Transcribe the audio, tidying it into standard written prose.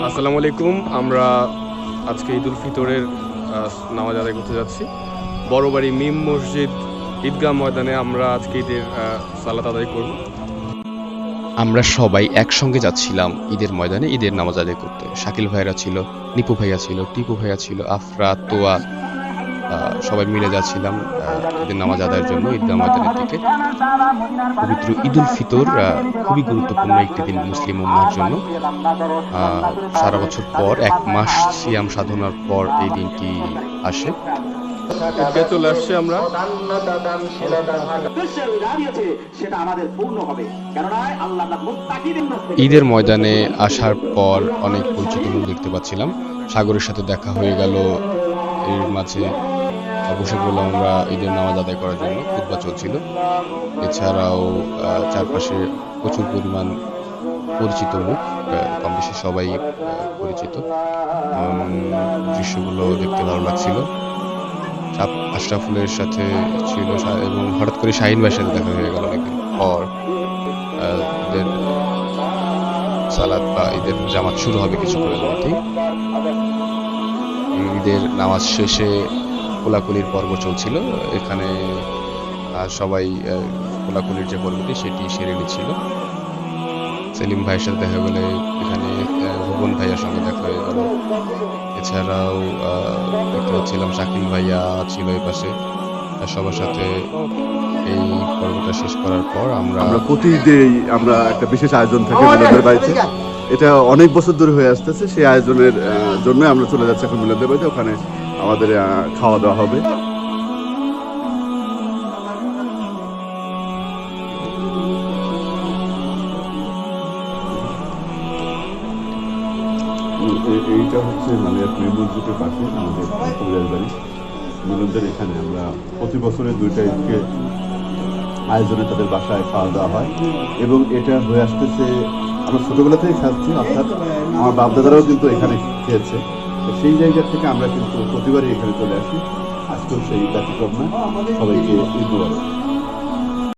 আসসালামু আলাইকুম। আমরা আজকে ঈদুল ফিতরের নামাজ আদায় করতে যাচ্ছি বড়বাড়ি মিম মসজিদ ঈদগাহ ময়দানে। আমরা আজকে ঈদের সালাত আদায় করব। আমরা সবাই একসঙ্গে যাচ্ছিলাম ঈদের ময়দানে ঈদের নামাজ আদায় করতে। শাকিল ভাইরা ছিল, নিপু ভাইয়া ছিল, টিপু ভাইয়া ছিল, আফরা, তোয়া, সবাই মিলে যাচ্ছিলাম ঈদের নামাজ আদায়ের জন্য ঈদগাহ ময়দানের দিকে। পবিত্র ঈদুল ফিতর খুবই গুরুত্বপূর্ণ একটি দিন মুসলিম উম্মার জন্য। সারা বছর পর 1 মাস সিয়াম সাধনার পর এই দিনটি আসে। ঈদগাহে চলে আসছি আমরা। ঈদের ময়দানে আসার পর অনেক পরিচিত মুখ দেখতে পাচ্ছিলাম। সাগরের সাথে দেখা হয়ে গেল। এর মাঝে বসে পড়লাম আমরা ঈদের নামাজ আদায় করার জন্য। খুতবা চলছিল। এছাড়াও চারপাশে প্রচুর পরিমাণ পরিচিত মুখ, কম বেশি সবাই পরিচিত। দৃশ্যগুলো দেখতে ভালো লাগছিল। আশরাফুলের সাথে ছিল এবং হঠাৎ করে শাহিন ভাইয়ের সাথে দেখা হয়ে গেল অনেকদিন পর। ঈদের সালাত বা ঈদের জামাত শুরু হবে কিছুক্ষণের মধ্যেই। ঈদের নামাজ শেষে কোলাকুলির পর্ব চলছিল। এখানে সবাই কোলাকুলির যে পর্বটি সেটি সেরে নিচ্ছিল। সেলিম ভাইয়ের সাথে দেখা গেলে এখানে ভুবন ভাইয়ার সঙ্গে দেখা হয়ে গেল। এছাড়াও দেখতে পাচ্ছিলাম শাকিল ভাইয়া ছিল এই পাশে। সবার সাথে এই পর্বটা শেষ করার পর আমরা প্রতি ঈদেই আমরা একটা বিশেষ আয়োজন থাকে মিলাদের বাড়িতে। এটা অনেক বছর ধরে হয়ে আসতেছে। সেই আয়োজনের জন্য আমরা চলে যাচ্ছি এখন মিলাদের বাড়িতে। ওখানে আমাদের খাওয়া দাওয়া হবে। এইটা হচ্ছে মানে মসজিদের পাশে আমাদের পরিবার বাড়ি মিলনদের। এখানে আমরা প্রতি বছরে 2টা ঈদকে আয়োজনে তাদের বাসায় খাওয়া দাওয়া হয় এবং এটা হয়ে আসতেছে আমরা ছোটবেলা থেকে খাচ্ছি, অর্থাৎ আমার বাপদাদারাও কিন্তু এখানে খেয়েছে। তো সেই জায়গা থেকে আমরা কিন্তু প্রতিবারই এখানে চলে আসি। আজকেও সেই ব্যতিক্রম না। সবাইকে ঈদ মোবারক।